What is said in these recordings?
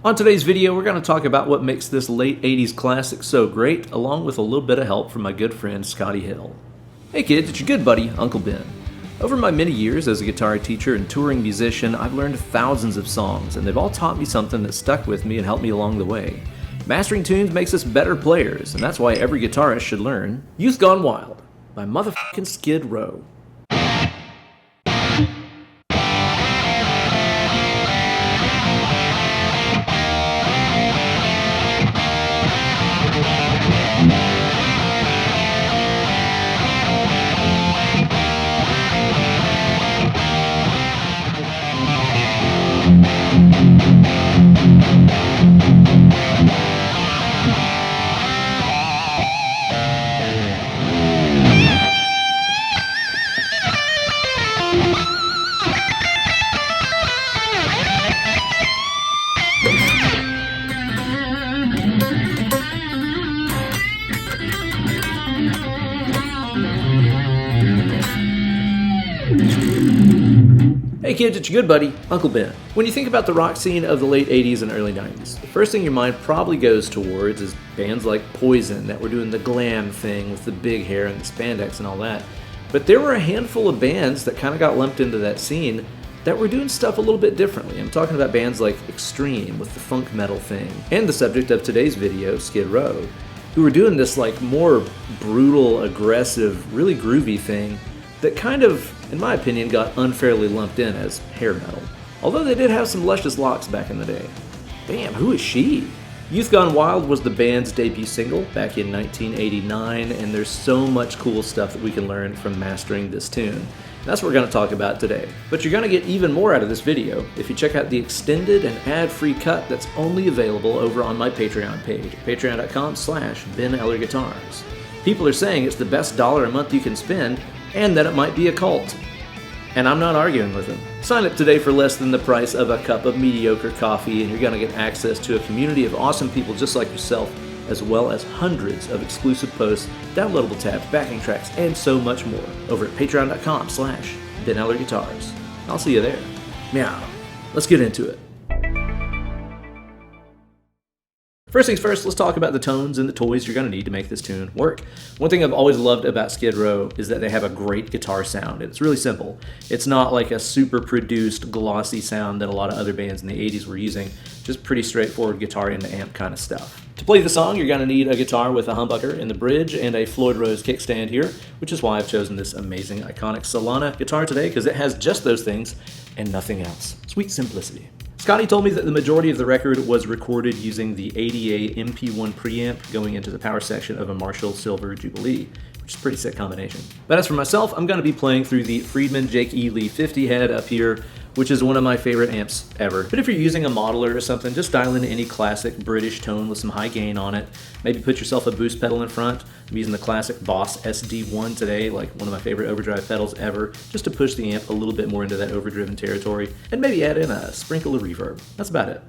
On today's video, we're going to talk about what makes this late 80s classic so great, along with a little bit of help from my good friend Scotti Hill. Hey kids, it's your good buddy, Uncle Ben. Over my many years as a guitar teacher and touring musician, I've learned thousands of songs, and they've all taught me something that stuck with me and helped me along the way. Mastering tunes makes us better players, and that's why every guitarist should learn Youth Gone Wild by motherfucking Skid Row. Hey kids, it's your good buddy, Uncle Ben. When you think about the rock scene of the late 80s and early 90s, the first thing your mind probably goes towards is bands like Poison that were doing the glam thing with the big hair and the spandex and all that. But there were a handful of bands that kind of got lumped into that scene that were doing stuff a little bit differently. I'm talking about bands like Extreme with the funk metal thing, and the subject of today's video, Skid Row, who were doing this like more brutal, aggressive, really groovy thing that kind of, in my opinion, got unfairly lumped in as hair metal. Although they did have some luscious locks back in the day. Damn, who is she? Youth Gone Wild was the band's debut single back in 1989, and there's so much cool stuff that we can learn from mastering this tune. That's what we're going to talk about today. But you're going to get even more out of this video if you check out the extended and ad-free cut that's only available over on my Patreon page, patreon.com/Ben Eller Guitars. People are saying it's the best $1 a month you can spend, and that it might be a cult. And I'm not arguing with them. Sign up today for less than the price of a cup of mediocre coffee, and you're going to get access to a community of awesome people just like yourself, as well as hundreds of exclusive posts, downloadable tabs, backing tracks, and so much more over at patreon.com/Ben Eller Guitars. I'll see you there. Meow. Let's get into it. First things first, let's talk about the tones and the toys you're going to need to make this tune work. One thing I've always loved about Skid Row is that they have a great guitar sound. It's really simple. It's not like a super produced, glossy sound that a lot of other bands in the 80s were using. Just pretty straightforward guitar into amp kind of stuff. To play the song, you're going to need a guitar with a humbucker in the bridge and a Floyd Rose kickstand here, which is why I've chosen this amazing Iconic Solana guitar today, because it has just those things and nothing else. Sweet simplicity. Scotty told me that the majority of the record was recorded using the ADA MP1 preamp going into the power section of a Marshall Silver Jubilee, which is a pretty sick combination. But as for myself, I'm going to be playing through the Friedman Jake E. Lee 50 head up here, which is one of my favorite amps ever. But if you're using a modeler or something, just dial in any classic British tone with some high gain on it. Maybe put yourself a boost pedal in front. I'm using the classic Boss SD1 today, like one of my favorite overdrive pedals ever, just to push the amp a little bit more into that overdriven territory, and maybe add in a sprinkle of reverb. That's about it.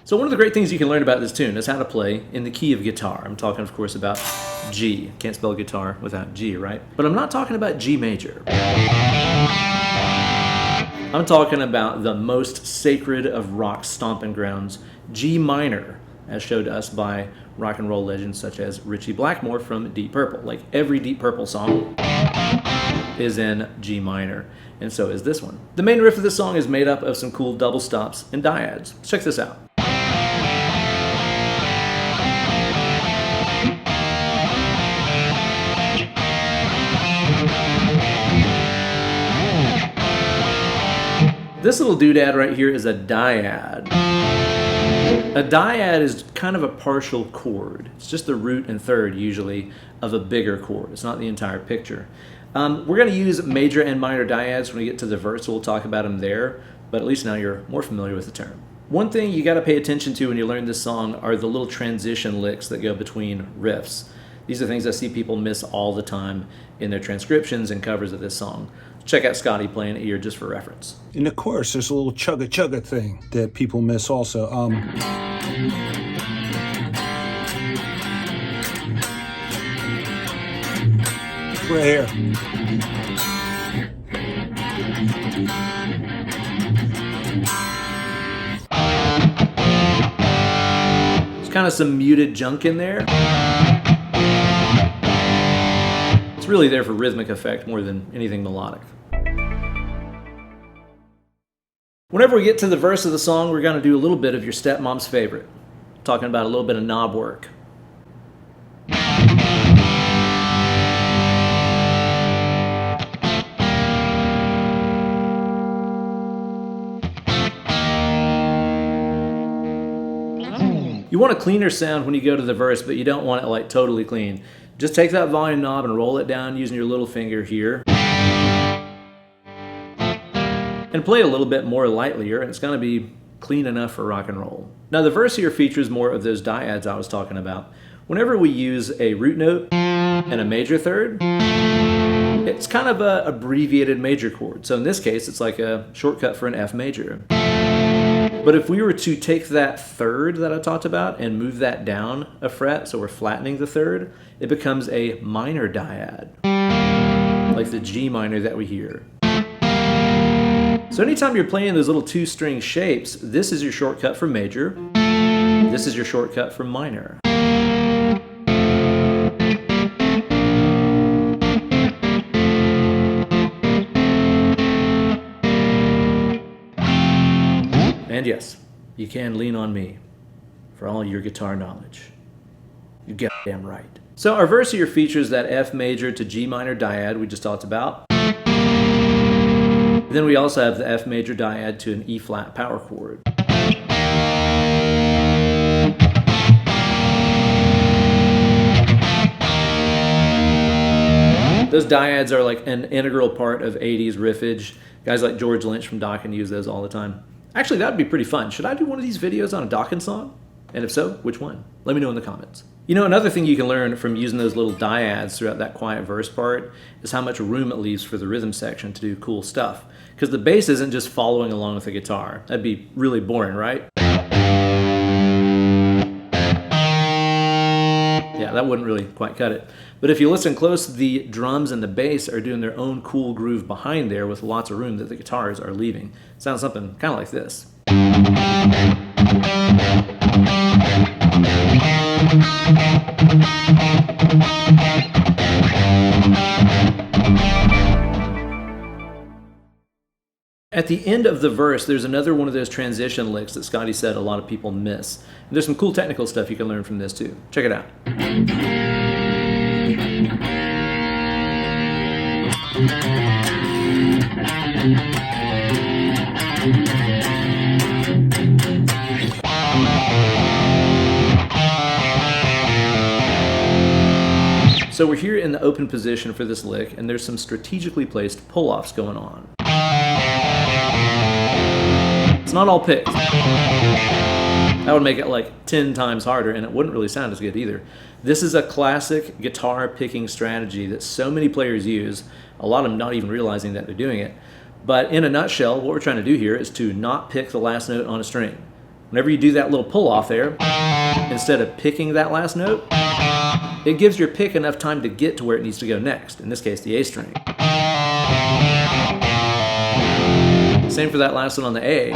So one of the great things you can learn about this tune is how to play in the key of guitar. I'm talking, of course, about G. Can't spell guitar without G, right? But I'm not talking about G major. I'm talking about the most sacred of rock stomping grounds, G minor, as showed to us by rock and roll legends such as Ritchie Blackmore from Deep Purple. Like every Deep Purple song is in G minor, and so is this one. The main riff of this song is made up of some cool double stops and dyads. Check this out. This little doodad right here is a dyad. A dyad is kind of a partial chord. It's just the root and third, usually, of a bigger chord. It's not the entire picture. We're going to use major and minor dyads when we get to the verse, so we'll talk about them there, but at least now you're more familiar with the term. One thing you got to pay attention to when you learn this song are the little transition licks that go between riffs. These are things I see people miss all the time in their transcriptions and covers of this song. Check out Scotty playing it here just for reference. In the chorus, there's a little chugga-chugga thing that people miss also. Right here. There's kind of some muted junk in there. It's really there for rhythmic effect more than anything melodic. Whenever we get to the verse of the song, we're going to do a little bit of your stepmom's favorite, talking about a little bit of knob work. You want a cleaner sound when you go to the verse, but you don't want it like totally clean. Just take that volume knob and roll it down using your little finger here. And play a little bit more lightlier, and it's going to be clean enough for rock and roll. Now the verse here features more of those dyads I was talking about. Whenever we use a root note and a major third, it's kind of an abbreviated major chord. So in this case, it's like a shortcut for an F major. But if we were to take that third that I talked about and move that down a fret, so we're flattening the third, it becomes a minor dyad, like the G minor that we hear. So anytime you're playing those little two string shapes, this is your shortcut for major, this is your shortcut for minor. And yes, you can lean on me for all your guitar knowledge. You're goddamn right. So our verse here features that F major to G minor dyad we just talked about. Then we also have the F major dyad to an E flat power chord. Those dyads are like an integral part of 80s riffage. Guys like George Lynch from Dokken use those all the time. Actually, that would be pretty fun. Should I do one of these videos on a Dokken song? And if so, which one? Let me know in the comments. You know, another thing you can learn from using those little dyads throughout that quiet verse part is how much room it leaves for the rhythm section to do cool stuff. Because the bass isn't just following along with the guitar. That'd be really boring, right? Yeah, that wouldn't really quite cut it. But if you listen close, the drums and the bass are doing their own cool groove behind there with lots of room that the guitars are leaving. Sounds something kind of like this. At the end of the verse, there's another one of those transition licks that Scotty said a lot of people miss. And there's some cool technical stuff you can learn from this too. Check it out. So we're here in the open position for this lick, and there's some strategically placed pull-offs going on. It's not all picked. That would make it like 10 times harder, and it wouldn't really sound as good either. This is a classic guitar picking strategy that so many players use, a lot of them not even realizing that they're doing it. But in a nutshell, what we're trying to do here is to not pick the last note on a string. Whenever you do that little pull off there, instead of picking that last note, it gives your pick enough time to get to where it needs to go next, in this case the A string. Same for that last one on the A.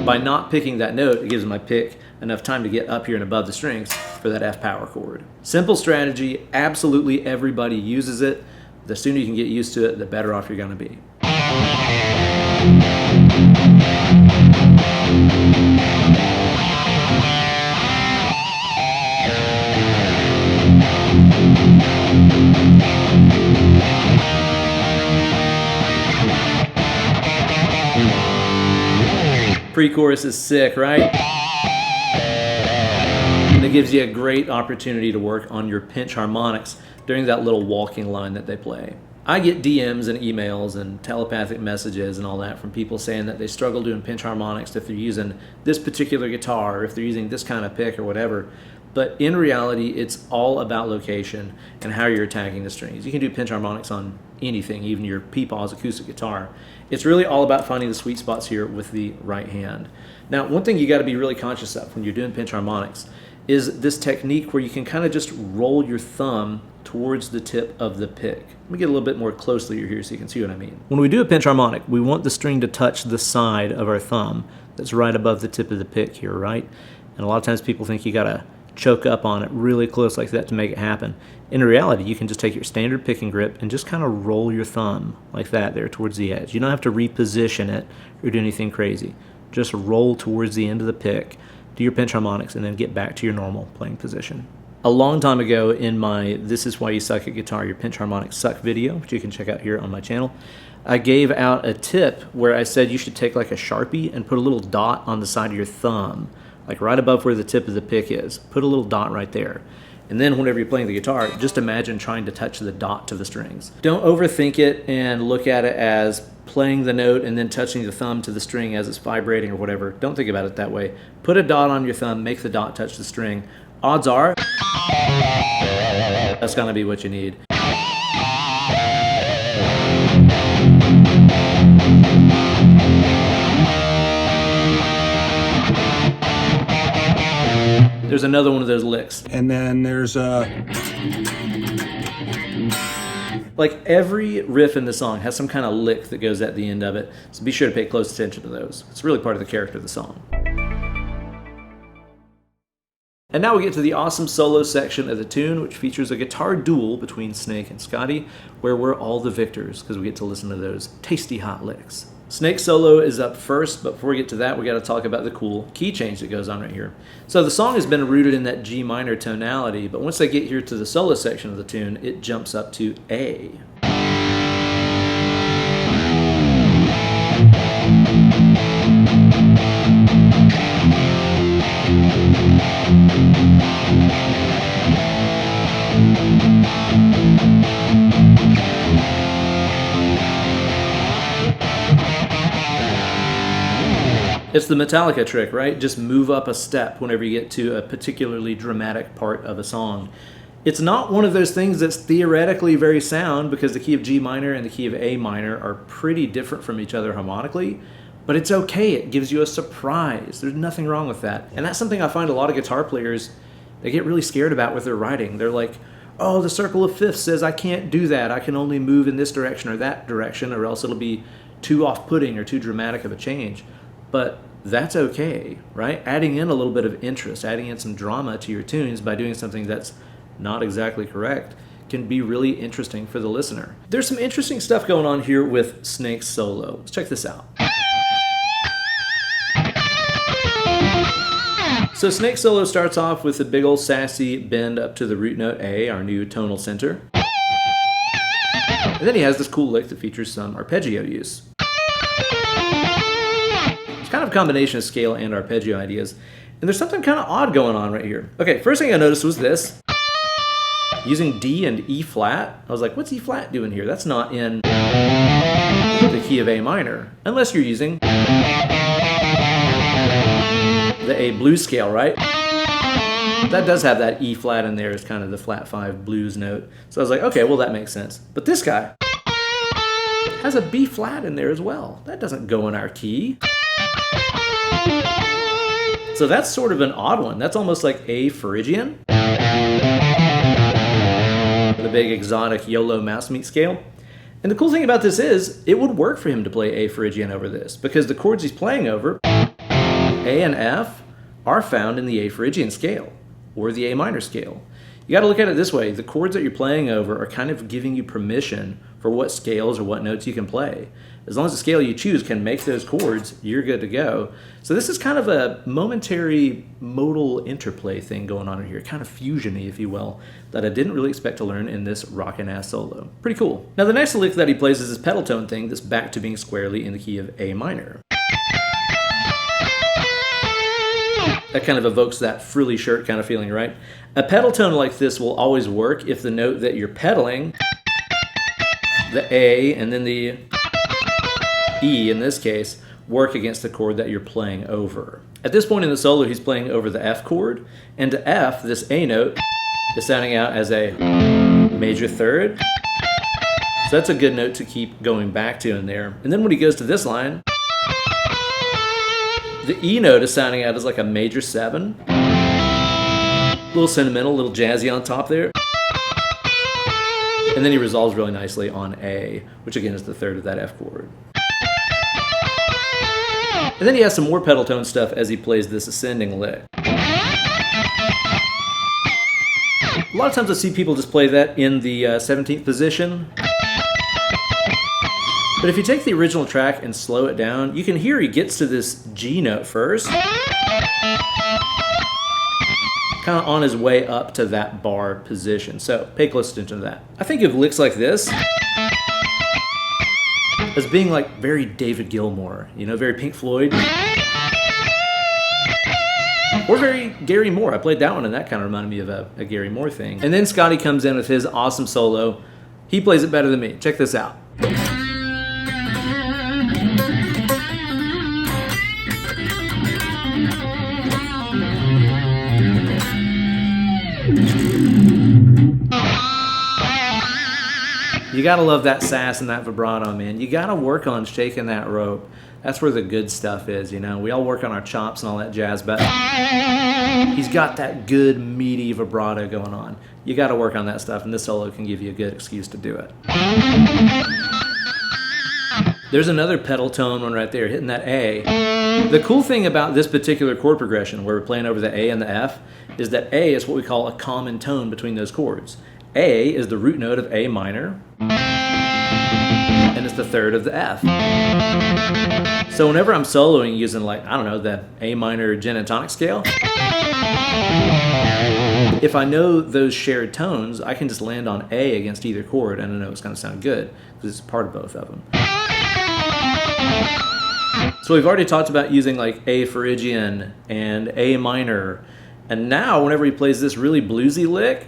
By not picking that note, it gives my pick enough time to get up here and above the strings for that F power chord. Simple strategy, absolutely everybody uses it. The sooner you can get used to it, the better off you're going to be. Pre-chorus is sick, right? And it gives you a great opportunity to work on your pinch harmonics during that little walking line that they play. I get DMs and emails and telepathic messages and all that from people saying that they struggle doing pinch harmonics if they're using this particular guitar or if they're using this kind of pick or whatever. but in reality, it's all about location and how you're attacking the strings. You can do pinch harmonics on anything, even your Peepaw's acoustic guitar. It's really all about finding the sweet spots here with the right hand. Now, one thing you got to be really conscious of when you're doing pinch harmonics is this technique where you can kind of just roll your thumb towards the tip of the pick. Let me get a little bit more closely here so you can see what I mean. When we do a pinch harmonic, we want the string to touch the side of our thumb that's right above the tip of the pick here, right? And a lot of times people think you gotta choke up on it really close like that to make it happen. In reality, you can just take your standard picking grip and just kind of roll your thumb like that there towards the edge. You don't have to reposition it or do anything crazy. Just roll towards the end of the pick, do your pinch harmonics, and then get back to your normal playing position. A long time ago in my This Is Why You Suck at Guitar, Your Pinch Harmonics Suck video, which you can check out here on my channel, I gave out a tip where I said you should take like a Sharpie and put a little dot on the side of your thumb, like right above where the tip of the pick is. Put a little dot right there. And then whenever you're playing the guitar, just imagine trying to touch the dot to the strings. Don't overthink it and look at it as playing the note and then touching the thumb to the string as it's vibrating or whatever. Don't think about it that way. Put a dot on your thumb, make the dot touch the string. Odds are, that's gonna be what you need. There's another one of those licks. And then there's like every riff in the song has some kind of lick that goes at the end of it, so be sure to pay close attention to those. It's really part of the character of the song. And now we get to the awesome solo section of the tune, which features a guitar duel between Snake and Scotty, where we're all the victors because we get to listen to those tasty hot licks. Snake's solo is up first, but before we get to that, we got to talk about the cool key change that goes on right here. So the song has been rooted in that G minor tonality, but once they get here to the solo section of the tune, it jumps up to A. It's the Metallica trick, right? Just move up a step whenever you get to a particularly dramatic part of a song. It's not one of those things that's theoretically very sound because the key of G minor and the key of A minor are pretty different from each other harmonically, but it's okay. It gives you a surprise. There's nothing wrong with that. And that's something I find a lot of guitar players, they get really scared about with their writing. They're like, oh, the circle of fifths says I can't do that. I can only move in this direction or that direction, or else it'll be too off-putting or too dramatic of a change. But that's okay, right? Adding in a little bit of interest, adding in some drama to your tunes by doing something that's not exactly correct can be really interesting for the listener. There's some interesting stuff going on here with Snake's solo. Let's check this out. So Snake's solo starts off with a big old sassy bend up to the root note A, our new tonal center. And then he has this cool lick that features some arpeggio use. Kind of a combination of scale and arpeggio ideas. And there's something kind of odd going on right here. Okay, first thing I noticed was this. Using D and E flat, I was like, what's E flat doing here? That's not in the key of A minor, unless you're using the A blues scale, right? That does have that E flat in there as kind of the flat 5 blues note. So I was like, okay, well that makes sense. But this guy has a B flat in there as well. That doesn't go in our key. So that's sort of an odd one. That's almost like A Phrygian with a big exotic YOLO mouse meat scale. And the cool thing about this is it would work for him to play A Phrygian over this because the chords he's playing over, A and F, are found in the A Phrygian scale or the A minor scale. You got to look at it this way. The chords that you're playing over are kind of giving you permission for what scales or what notes you can play. As long as the scale you choose can make those chords, you're good to go. So this is kind of a momentary modal interplay thing going on here, kind of fusion-y, if you will, that I didn't really expect to learn in this rockin' ass solo. Pretty cool. Now the next lick that he plays is this pedal tone thing that's back to being squarely in the key of A minor. That kind of evokes that frilly shirt kind of feeling, right? A pedal tone like this will always work if the note that you're pedaling, the A and then the E in this case, work against the chord that you're playing over. At this point in the solo, he's playing over the F chord, and to F, this A note is sounding out as a major third. So that's a good note to keep going back to in there. And then when he goes to this line, the E note is sounding out as like a major 7. A little sentimental, a little jazzy on top there. And then he resolves really nicely on A, which again is the third of that F chord. And then he has some more pedal tone stuff as he plays this ascending lick. A lot of times I see people just play that in the 17th position. But if you take the original track and slow it down, you can hear he gets to this G note first. Kind of on his way up to that bar position. So pay close attention to that. I think of licks like this as being like very David Gilmour, you know, very Pink Floyd. Or very Gary Moore. I played that one and that kind of reminded me of a Gary Moore thing. And then Scotty comes in with his awesome solo. He plays it better than me. Check this out. You gotta love that sass and that vibrato, man. You gotta work on shaking that rope. That's where the good stuff is, you know. We all work on our chops and all that jazz, but he's got that good meaty vibrato going on. You gotta work on that stuff, and this solo can give you a good excuse to do it. There's another pedal tone one right there, hitting that A. The cool thing about this particular chord progression, where we're playing over the A and the F, is that A is what we call a common tone between those chords. A is the root note of A minor, and it's the third of the F. So whenever I'm soloing using, like, I don't know, the A minor genitonic scale, if I know those shared tones, I can just land on A against either chord and I know it's going to sound good because it's part of both of them. So we've already talked about using like A Phrygian and A minor, and now whenever he plays this really bluesy lick,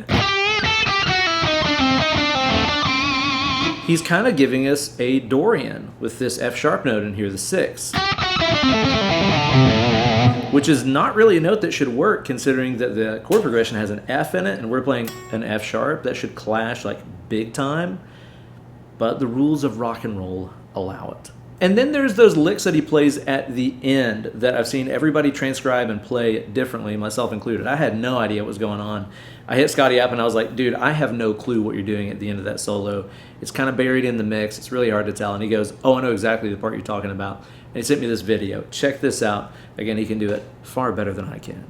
he's kind of giving us a Dorian with this F sharp note in here, the 6. Which is not really a note that should work considering that the chord progression has an F in it and we're playing an F sharp. That should clash like big time. But the rules of rock and roll allow it. And then there's those licks that he plays at the end that I've seen everybody transcribe and play differently, myself included. I had no idea what was going on. I hit Scotty up and I was like, dude, I have no clue what you're doing at the end of that solo. It's kind of buried in the mix. It's really hard to tell. And he goes, oh, I know exactly the part you're talking about. And he sent me this video. Check this out. Again, he can do it far better than I can.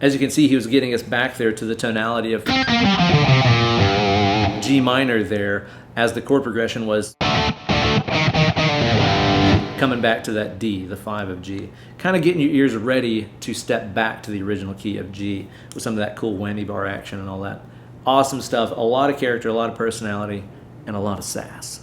As you can see, he was getting us back there to the tonality of G minor there as the chord progression was coming back to that D, the 5 of G. Kind of getting your ears ready to step back to the original key of G with some of that cool whammy bar action and all that. Awesome stuff, a lot of character, a lot of personality, and a lot of sass.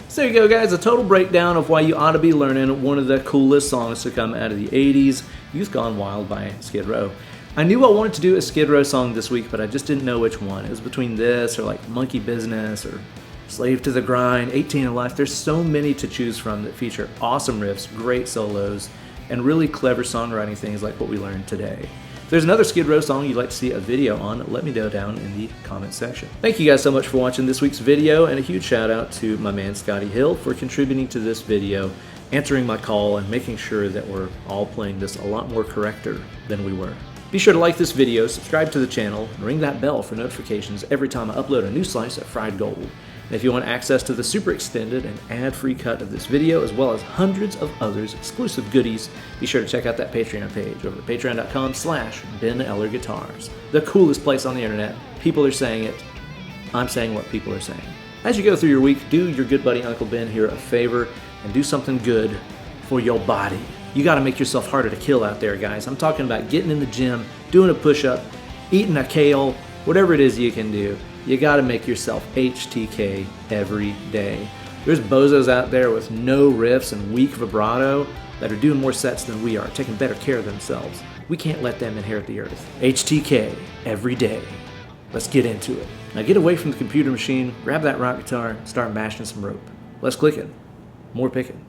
So there you go, guys, a total breakdown of why you ought to be learning one of the coolest songs to come out of the 80s, Youth Gone Wild by Skid Row. I knew I wanted to do a Skid Row song this week, but I just didn't know which one. It was between this or like Monkey Business or Slave to the Grind, 18 in Life. There's so many to choose from that feature awesome riffs, great solos, and really clever songwriting things like what we learned today. If there's another Skid Row song you'd like to see a video on, let me know down in the comment section. Thank you guys so much for watching this week's video, and a huge shout out to my man Scotti Hill for contributing to this video, answering my call, and making sure that we're all playing this a lot more correcter than we were. Be sure to like this video, subscribe to the channel, and ring that bell for notifications every time I upload a new slice of fried gold. And if you want access to the super extended and ad-free cut of this video, as well as hundreds of others exclusive goodies, be sure to check out that Patreon page over at patreon.com/Ben Eller Guitars. The coolest place on the internet. People are saying it. I'm saying what people are saying. As you go through your week, do your good buddy Uncle Ben here a favor and do something good for your body. You got to make yourself harder to kill out there, guys. I'm talking about getting in the gym, doing a push-up, eating a kale, whatever it is you can do. You got to make yourself HTK every day. There's bozos out there with no riffs and weak vibrato that are doing more sets than we are, taking better care of themselves. We can't let them inherit the earth. HTK, every day. Let's get into it. Now get away from the computer machine, grab that rock guitar, start mashing some rope. Less clicking, more picking.